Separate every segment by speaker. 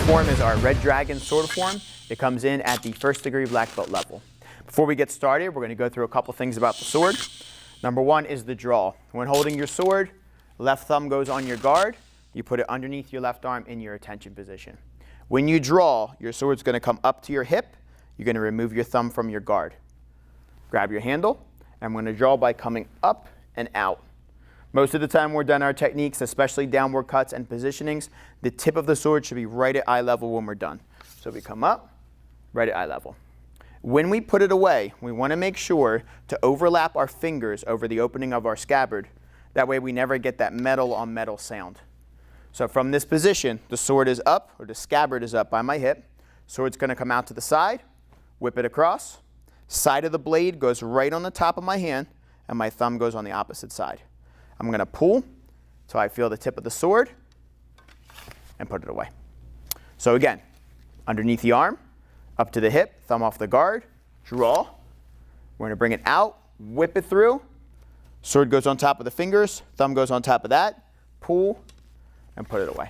Speaker 1: form is our Red Dragon sword form. It comes in at the first degree black belt level. Before we get started, we're going to go through a couple things about the sword. Number one is the draw. When holding your sword, left thumb goes on your guard. You put it underneath your left arm in your attention position. When you draw, your sword's going to come up to your hip. You're going to remove your thumb from your guard. Grab your handle. I'm going to draw by coming up and out. Most of the time we're done our techniques, especially downward cuts and positionings, the tip of the sword should be right at eye level when we're done. So we come up, right at eye level. When we put it away, we want to make sure to overlap our fingers over the opening of our scabbard. That way we never get that metal on metal sound. So from this position, the sword is up, or the scabbard is up by my hip. Sword's going to come out to the side, whip it across. Side of the blade goes right on the top of my hand, and my thumb goes on the opposite side. I'm going to pull till I feel the tip of the sword and put it away. So again, underneath the arm, up to the hip, thumb off the guard, draw. We're going to bring it out, whip it through. Sword goes on top of the fingers, thumb goes on top of that, pull, and put it away.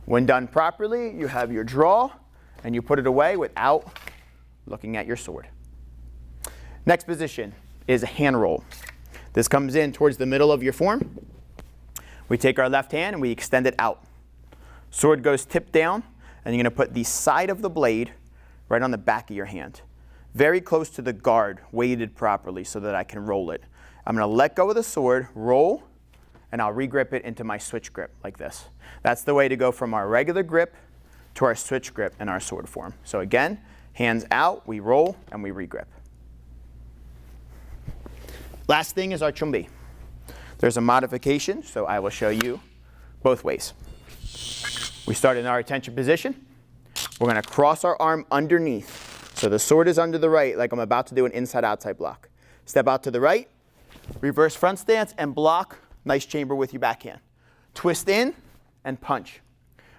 Speaker 1: When done properly, you have your draw, and you put it away without looking at your sword. Next position is a hand roll. This comes in towards the middle of your form. We take our left hand and we extend it out. Sword goes tip down, and you're going to put the side of the blade right on the back of your hand. Very close to the guard, weighted properly so that I can roll it. I'm going to let go of the sword, roll, and I'll regrip it into my switch grip like this. That's the way to go from our regular grip to our switch grip in our sword form. So again, hands out, we roll, and we regrip. Last thing is our chumbi. There's a modification, so I will show you both ways. We start in our attention position. We're going to cross our arm underneath. So the sword is under the right, like I'm about to do an inside-out type block. Step out to the right, reverse front stance, and block. Nice chamber with your backhand. Twist in and punch.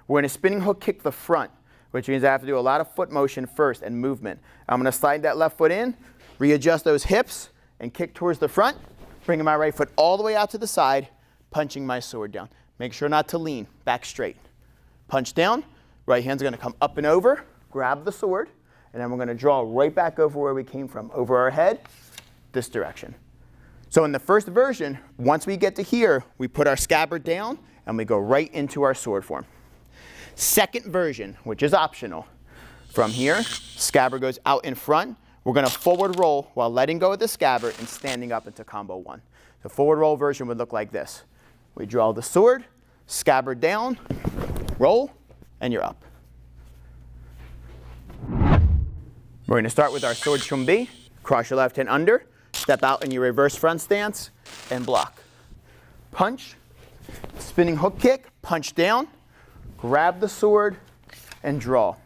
Speaker 1: We're going to spinning hook kick the front, which means I have to do a lot of foot motion first and movement. I'm going to slide that left foot in, readjust those hips, and kick towards the front, bringing my right foot all the way out to the side, punching my sword down. Make sure not to lean, back straight. Punch down, right hand's going to come up and over, grab the sword, and then we're going to draw right back over where we came from, over our head, this direction. So in the first version, once we get to here, we put our scabbard down and we go right into our sword form. Second version, which is optional, from here, scabbard goes out in front. We're going to forward roll while letting go of the scabbard and standing up into combo one. The forward roll version would look like this. We draw the sword, scabbard down, roll, and you're up. We're going to start with our sword chumbi. Cross your left hand under, step out in your reverse front stance, and block. Punch, spinning hook kick, punch down, grab the sword, and draw.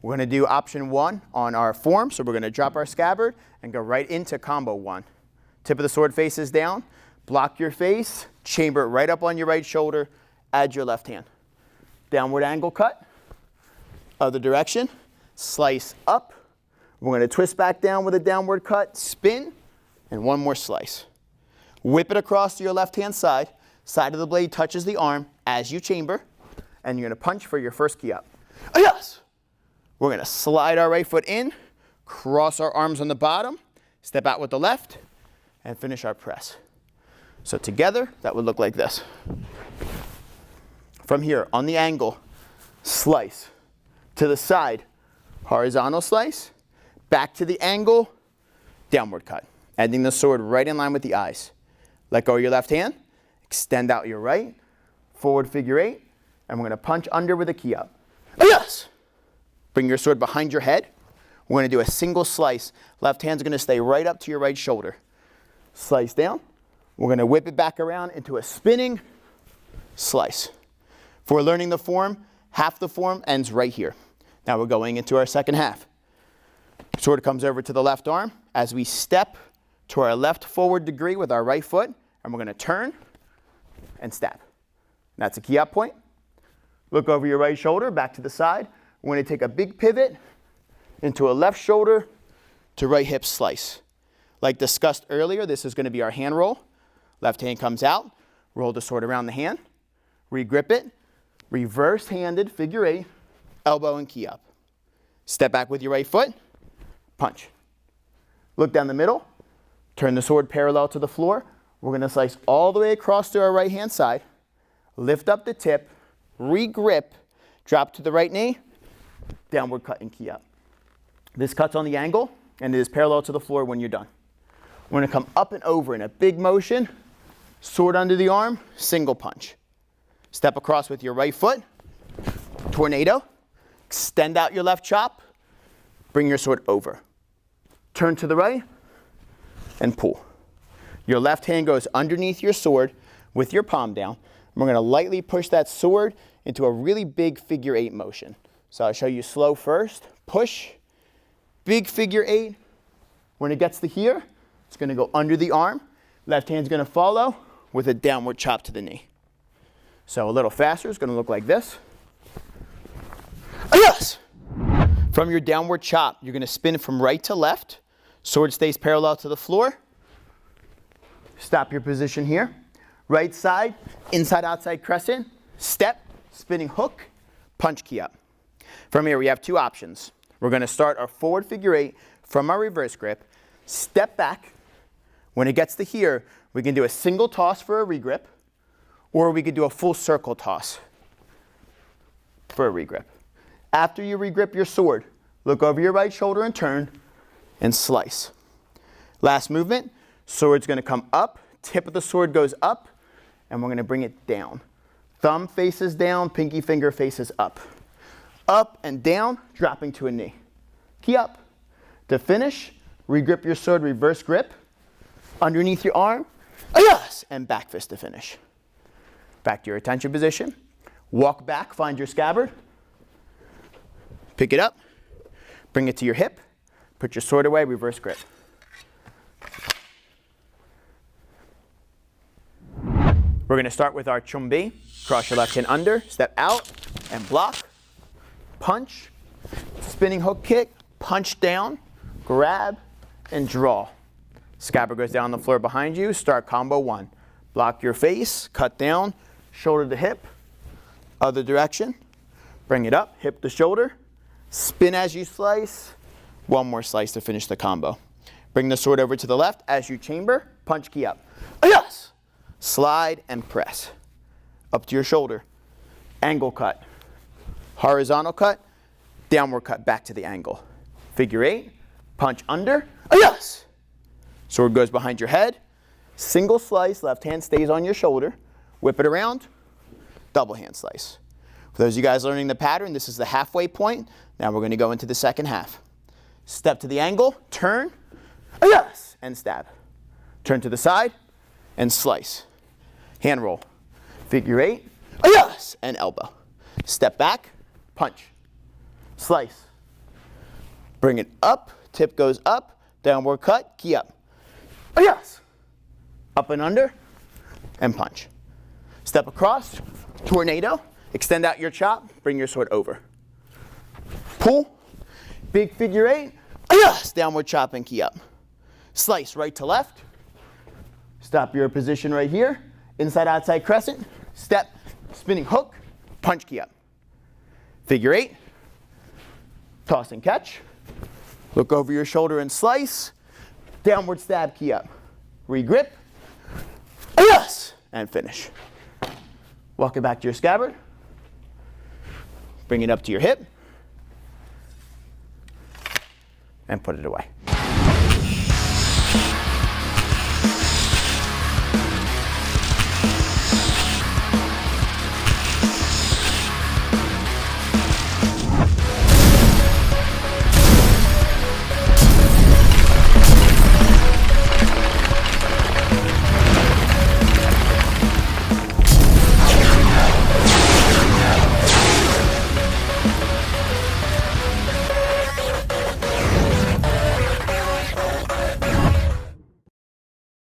Speaker 1: We're going to do option one on our form, so we're going to drop our scabbard and go right into combo one. Tip of the sword faces down, block your face, chamber it right up on your right shoulder, add your left hand. Downward angle cut, other direction, slice up. We're going to twist back down with a downward cut, spin, and one more slice. Whip it across to your left-hand side. Side of the blade touches the arm as you chamber, and you're going to punch for your first key up. Yes! We're going to slide our right foot in, cross our arms on the bottom, step out with the left, and finish our press. So together, that would look like this. From here, on the angle, slice. To the side, horizontal slice. Back to the angle, downward cut. Ending the sword right in line with the eyes. Let go of your left hand, extend out your right, forward figure eight, and we're going to punch under with a key up. Yes! Bring your sword behind your head. We're going to do a single slice. Left hand's going to stay right up to your right shoulder. Slice down. We're going to whip it back around into a spinning slice. For learning the form, half the form ends right here. Now we're going into our second half. Sword comes over to the left arm as we step to our left forward degree with our right foot, and we're going to turn and stab. That's a key up point. Look over your right shoulder, back to the side. We're going to take a big pivot into a left shoulder to right hip slice. Like discussed earlier, this is going to be our hand roll. Left hand comes out, roll the sword around the hand, regrip it, reverse-handed figure eight. elbow and key up. Step back with your right foot, punch. Look down the middle, turn the sword parallel to the floor. We're going to slice all the way across to our right hand side, lift up the tip, re-grip, drop to the right knee, downward cut and key up. This cut's on the angle and it is parallel to the floor when you're done. We're going to come up and over in a big motion, sword under the arm, single punch. Step across with your right foot, tornado, extend out your left chop, bring your sword over. Turn to the right and pull. Your left hand goes underneath your sword with your palm down. We're going to lightly push that sword into a really big figure 8 motion. So I'll show you slow first, push, big figure 8. When it gets to here, it's going to go under the arm. Left hand's going to follow with a downward chop to the knee. So a little faster, it's going to look like this. Yes! From your downward chop, you're going to spin from right to left. Sword stays parallel to the floor. Stop your position here. Right side, inside outside crescent, step, spinning hook, punch, key up. From here we have two options. We're going to start our forward figure 8 from our reverse grip, step back. When it gets to here, we can do a single toss for a regrip, or we could do a full circle toss for a regrip. After you regrip your sword, look over your right shoulder and turn and slice. Last movement, sword's going to come up, tip of the sword goes up, and we're going to bring it down. Thumb faces down, pinky finger faces up. Up and down, dropping to a knee. Key up. To finish, regrip your sword, reverse grip, underneath your arm, yes, and back fist to finish. Back to your attention position. Walk back, find your scabbard. Pick it up, bring it to your hip, put your sword away, reverse grip. We're going to start with our chumbi. Cross your left hand under, step out and block, punch, spinning hook kick, punch down, grab, and draw. Scabbard goes down on the floor behind you. Start combo 1. Block your face, cut down, shoulder to hip, other direction. Bring it up, hip to shoulder, spin as you slice. One more slice to finish the combo. Bring the sword over to the left as you chamber, punch, key up. Yes! Slide and press. Up to your shoulder. Angle cut. Horizontal cut. Downward cut back to the angle. Figure 8. Punch under. Yes! Sword goes behind your head. Single slice. Left hand stays on your shoulder. Whip it around. Double hand slice. For those of you guys learning the pattern, this is the halfway point. Now we're going to go into the second half. Step to the angle. Turn. Yes! And stab. Turn to the side and slice. Hand roll. Figure 8. Yes! And elbow. Step back. Punch. Slice. Bring it up. Tip goes up. Downward cut. Key up. Yes! Up and under. And punch. Step across. Tornado. Extend out your chop. Bring your sword over. Pull. Big figure 8. Yes! Downward chop and key up. Slice right to left. Stop your position right here. Inside outside crescent. Step. Spinning hook. Punch, key up. Figure 8. Toss and catch. Look over your shoulder and slice. Downward stab, key up. Regrip. Yes! And finish. Walk it back to your scabbard. Bring it up to your hip. And put it away.